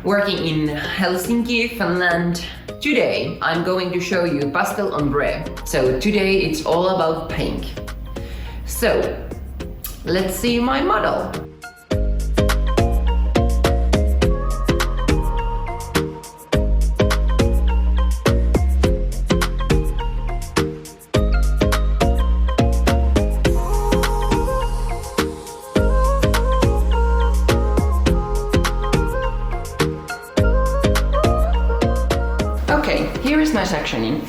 working in Helsinki, Finland. Today I'm going to show you Pastel Ombre. So today it's all about pink. So let's see my model. Okay, here is my sectioning.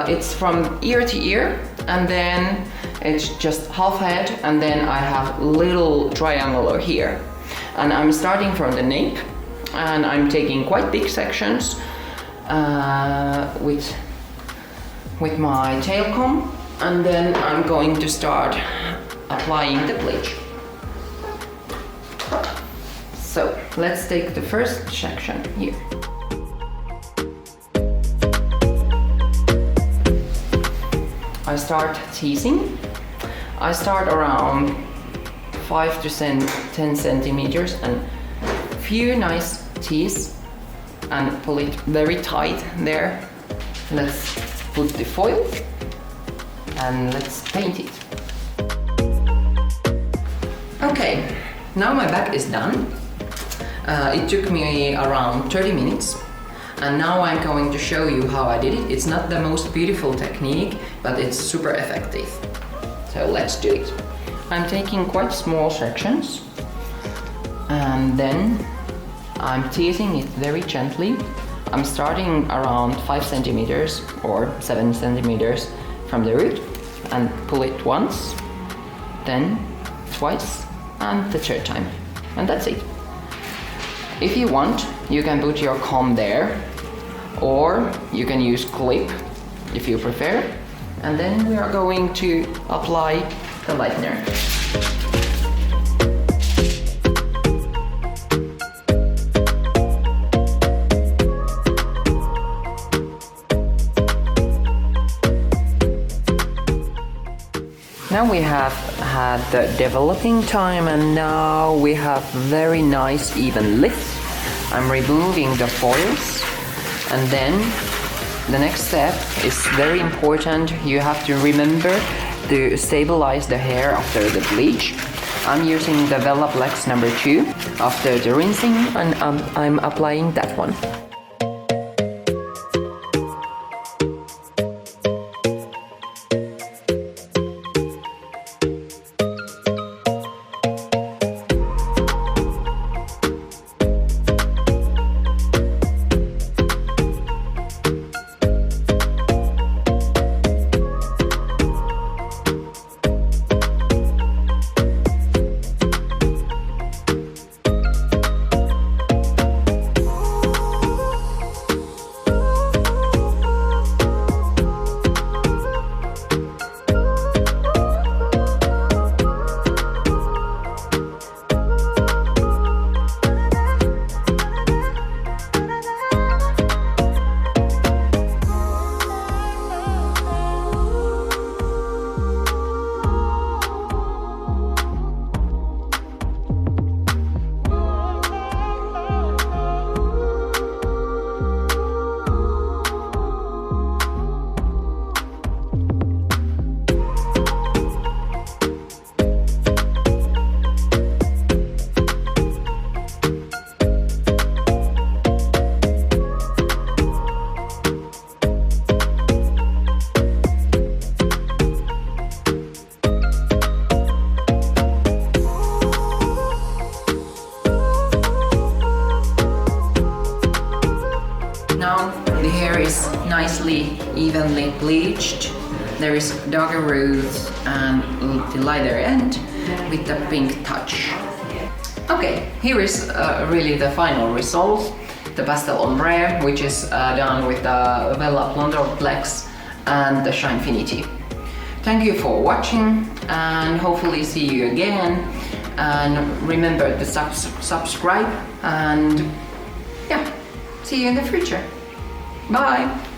It's from ear to ear, and then it's just half head, and then I have little triangular here. And I'm starting from the nape, and I'm taking quite big sections with my tail comb, and then I'm going to start applying the bleach. So let's take the first section here. I start teasing. I start around 5 to 10 centimeters and few nice tease and pull it very tight there. Let's put the foil and let's paint it. Okay, now my back is done. It took me around 30 minutes. And now I'm going to show you how I did it. It's not the most beautiful technique, but it's super effective. So let's do it. I'm taking quite small sections, and then I'm teasing it very gently. I'm starting around 5 centimeters or 7 centimeters from the root, and pull it once, then twice, and the third time. And that's it. If you want, you can put your comb there, or you can use clip if you prefer. And then we are going to apply the lightener. Now we have had the developing time, and now we have very nice even lift. I'm removing the foils, and then the next step is very important. You have to remember to stabilize the hair after the bleach. I'm using the WellaPlex No.2 after the rinsing, and I'm applying that one. Now the hair is nicely, evenly bleached. There is darker roots and the lighter end with the pink touch. Okay, here is really the final result. The Pastel Ombre, which is done with the Wella BlondorPlex and the Shinefinity. Thank you for watching, and hopefully see you again. And remember to subscribe, and yeah, see you in the future. Bye!